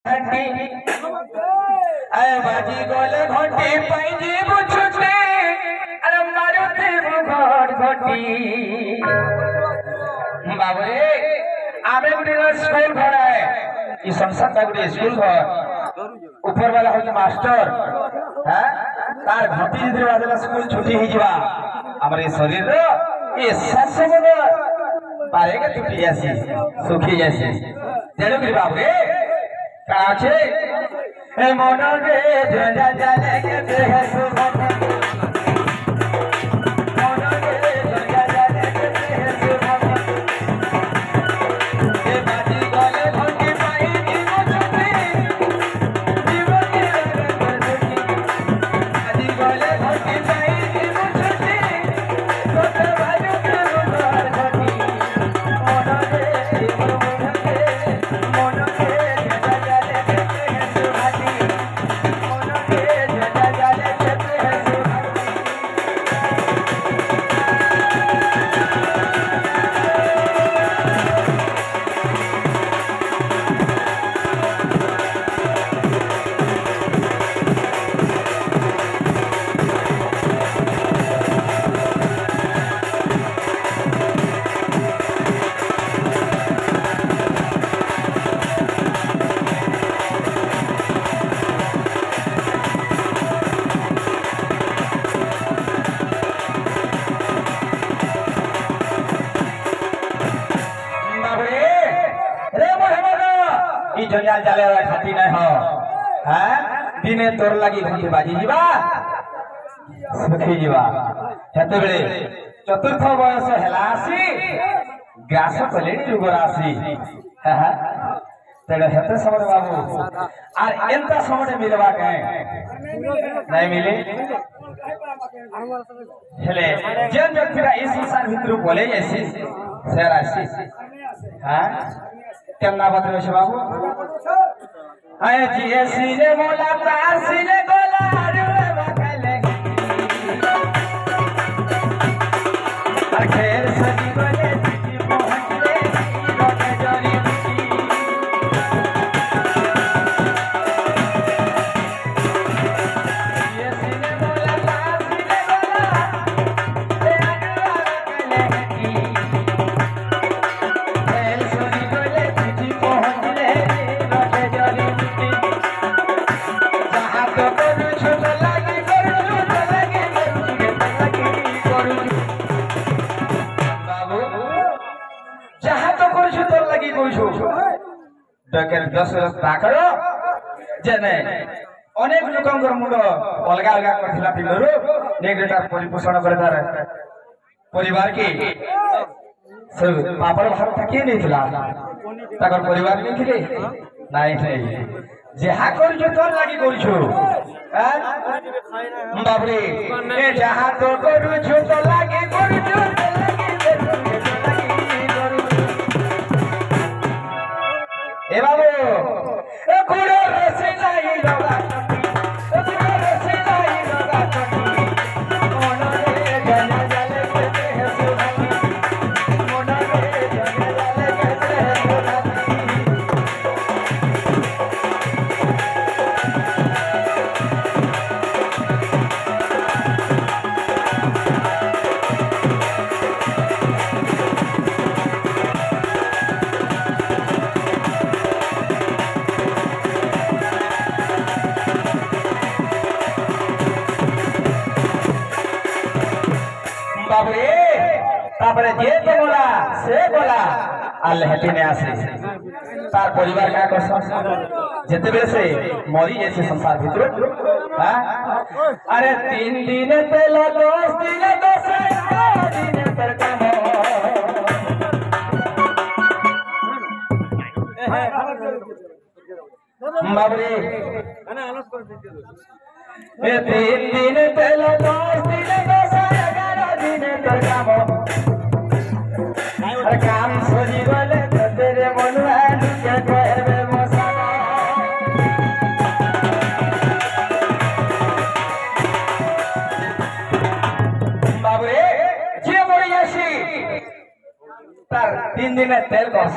बाजी गोले घंटी पैजी बुझुते अरे मारुते बुघड़ घंटी बाबरे आबे गुडी स्कूल घर है ई संसद का गुडी स्कूल घर ऊपर वाला हो मास्टर हैं तार घंटी जदी बाजेला स्कूल छुट्टी ही जीवा हमरे शरीर रो ये सब पारे के टूटी जैसी सुखी जैसी तेरे गुडी बाबरे काछे ए मोनो गे जजा जाले के देह सुभत मोनो गे जजा जाले के देह सुभत ए बाजी गोले घंटी पाई दी मुझे जीवनी रंगती बाजी गोले घंटी पाई दी मुझे छोटे बाजू के मुबार घटी मोनो गे मोनो गे जजा जाले के जंजाल जाले खाती नहीं हो हैं दिने तोर लगी घंटी बाजी जीवा सुखी जीवा हेते बेले चतुर्थ बयस हेलासी ग्रास कलेनी रुगरासी हैं तेरे हेते समझ बाबू और एंता समझ मिलवा के नहीं मिले हेले जन व्यक्तिरा इस संसार भितर बोले जैसे शेरासी हैं केमना बतरे छे बाबू आए जी सीने मोला तार सीने गोला रे बकले और खेर सजी गोले जी पहुंचले रोके जरी ये सीने मोला तार सीने गोला रे बकले खेर सजी गोले जी पहुंचले रोके जरी अनेक लोक मुंड अलग अलग कर परिपोषण कर परिवार के पापड़ भात किए नहीं परिवार नहीं थे नहीं जहा कर तोर लगी बाबरे जहा तो करू तो लगी ए बाबू ए कुड़ो रसे लाई लगा कुड़ो रसे लाई लगा मोनो रे जना जाले के देह सुहानी मोनो रे जना जाले के देह बाबरे तापरे जे तो बोला से बोला आले हेटी ने आसे तार परिवार का कर जेते बेले से मरी जैसे संसार भीतर हां अरे 3 दिन तेल 10 दिन 10 दिन पर काम बाबरे ए 3 दिन तेल 10 दिन 10 काम सजी गले तेरे मनुआ लुके कहबे मसाला बाबू जे मरी जासी तार 3 दिन तेल कर